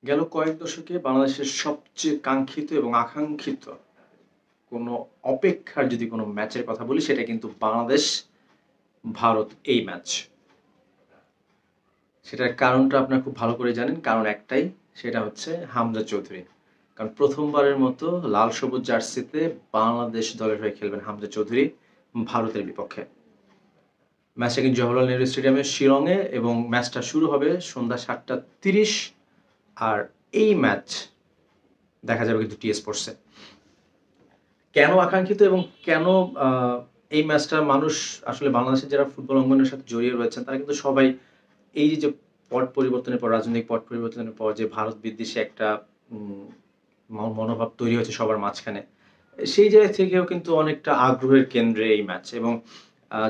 গেল কয়েক দশকে বাংলাদেশের সবচেয়ে কাঙ্ক্ষিত এবং আকাঙ্ক্ষিত কোনো অপেক্ষার যদি কোনো ম্যাচের কথা বলি সেটা কিন্তু বাংলাদেশ-ভারত এই ম্যাচ। সেটার কারণটা আপনারা খুব ভালো করে জানেন। কারণ একটাই, সেটা হচ্ছে হামজা চৌধুরী। কারণ ১ম বারের মতো লাল সবুজ জার্সিতে বাংলাদেশ দলের হয়ে খেলবেন হামজা চৌধুরী ভারতের বিপক্ষে। ম্যাচটা কিন্তু জওহরলাল নেহরু স্টেডিয়ামে শিলংয়ে এবং ম্যাচটা শুরু হবে সন্ধ্যা ৭টা ৩০। আর এই ম্যাচ দেখা যাবে কিন্তু টি স্পোর্টসে। কেন আকাঙ্ক্ষিত এবং কেন আ এই ম্যাচটা মানুষ আসলে বাংলাদেশের যারা ফুটবল অঙ্গনের সাথে জড়িয়ে রয়েছেন তারা কিন্তু সবাই এই যে পট পরিবর্তনের পর, রাজনৈতিক পট পরিবর্তনের পর যে ভারত বিদ্বেষী একটা উম মনোভাব তৈরি হয়েছে সবার মাঝখানে। সেই জায়গা থেকেও কিন্তু অনেকটা আগ্রহের কেন্দ্রে এই ম্যাচ এবং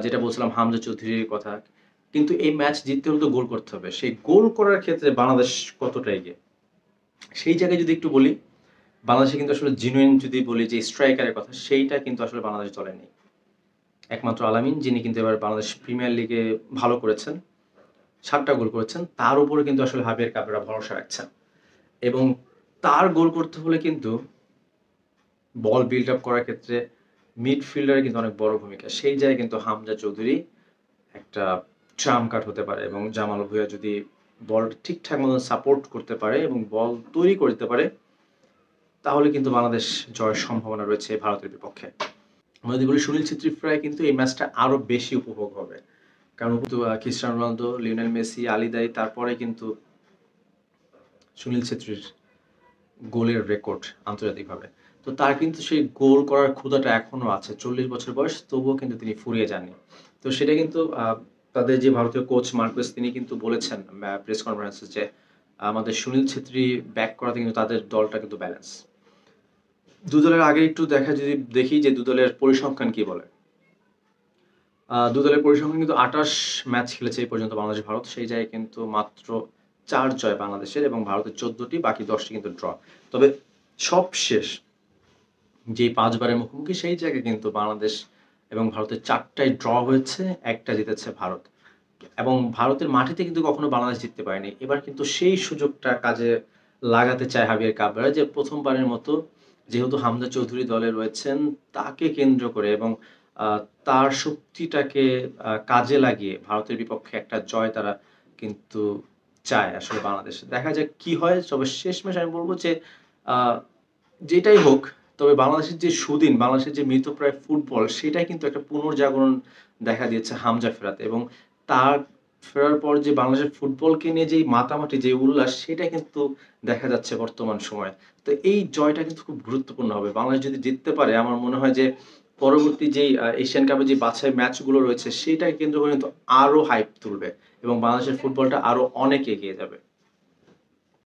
যেটা বলছিলাম হামজা চৌধুরীর কথা। কিন্তু এই ম্যাচ জিততে হলে তো গোল করতে হবে। সেই গোল করার ক্ষেত্রে বাংলাদেশ কতটা এগিয়ে? সেই জায়গায় যদি একটু বলি, বাংলাদেশে কিন্তু আসলে জেনুইন যদি বলি যে স্ট্রাইকারের কথা, সেইটা কিন্তু আসলে বাংলাদেশ দলে নেই। একমাত্র আলামিন যিনি কিন্তু এবার বাংলাদেশ প্রিমিয়ার লিগে ভালো করেছেন। ৭ টা গোল করেছেন। তার উপরে কিন্তু আসলে হাবিয়ার ক্যাবরেরা ভরসা রাখছেন। এবং তার গোল করতে হলে কিন্তু বল বিল্ড আপ করার ক্ষেত্রে মিডফিল্ডারের কিন্তু অনেক বড় ভূমিকা। সেই জায়গায় কিন্তু হামজা চৌধুরী একটা ট্রাম্প কার্ড হতে পারে এবং জামাল ভুঁইয়া যদি বলটা ঠিকঠাক মতো সাপোর্ট করতে পারে এবং বল তৈরি করে দিতে পারে, তাহলে কিন্তু বাংলাদেশ জয়ের সম্ভাবনা রয়েছে ভারতের বিপক্ষে। আমরা যদি বলি সুনীল ছেত্রীর প্রায় কিন্তু এই ম্যাচটা আরো বেশি উপভোগ হবে। কারণ কিন্তু Cristiano Ronaldo, Lionel Messi, Ali দাই তারপরে কিন্তু সুনীল ছেত্রীর গোলের রেকর্ড আন্তর্জাতিকভাবে। তো তার কিন্তু সেই গোল করার ক্ষুধাটা এখনো আছে। ৪০ বছর বয়স, তবুও কিন্তু তিনি ফুরিয়ে যাননি। তো সেটা কিন্তু তাদের যে ভারতীয় কোচ মার্কোস তিনি কিন্তু বলেছেন প্রেস কনফারেন্সে যে আমাদের সুনীল ছেত্রী ব্যাক করাতে কিন্তু তাদের দলটা কিন্তু ব্যালেন্স। দু দলের আগে একটু যদি দেখি যে দু দলের পরিসংখ্যান কি বলে। দু দলের পরিসংখ্যান কিন্তু ২৮ ম্যাচ খেলেছে এই পর্যন্ত বাংলাদেশ ভারত। সেই জায়গায় কিন্তু মাত্র ৪ জয় বাংলাদেশের এবং ভারতের ১৪টি, বাকি ১০টি কিন্তু ড্র। তবে সবশেষ যে ৫ বারের মুখোমুখি সেই জায়গায় কিন্তু বাংলাদেশ এবং ভারতের ৪ টাই ড্র হয়েছে, ১ টা জিতেছে ভারত। এবং ভারতের মাটিতে কিন্তু কখনো বাংলাদেশ জিততে পারেনি। এবার কিন্তু সেই সুযোগটা কাজে লাগাতে চায় হাবিয়ার ক্যাবরেরা যে ১ম বারের মতো যেহেতু হামজা চৌধুরী দলে রয়েছেন, তাকে কেন্দ্র করে এবং আ তার শক্তিটাকে কাজে লাগিয়ে ভারতের বিপক্ষে একটা জয় তারা কিন্তু চায় আসলে বাংলাদেশ। দেখা যাক কি হয়। তবে শেষমেশ আমি বলব যে আ যেটাই হোক, তবে বাংলাদেশের যে সুদিন, বাংলাদেশের যে মৃতপ্রায় ফুটবল, সেটাই কিন্তু একটা পুনর্জাগরণ দেখা দিয়েছে হামজা ফেরাতে এবং তার ফেরার পর যে বাংলাদেশের ফুটবলকে নিয়ে যেই মাতামাতি, যে উল্লাস, সেটা কিন্তু দেখা যাচ্ছে বর্তমান সময়ে। তো এই জয়টা কিন্তু খুব গুরুত্বপূর্ণ হবে। বাংলাদেশ যদি জিততে পারে, আমার মনে হয় যে পরবর্তী যেই এশিয়ান কাপের যে বাছাই ম্যাচগুলো রয়েছে, সেটাকে কেন্দ্র করে কিন্তু আরো হাইপ তুলবে এবং বাংলাদেশের ফুটবলটা আরো অনেক এগিয়ে যাবে।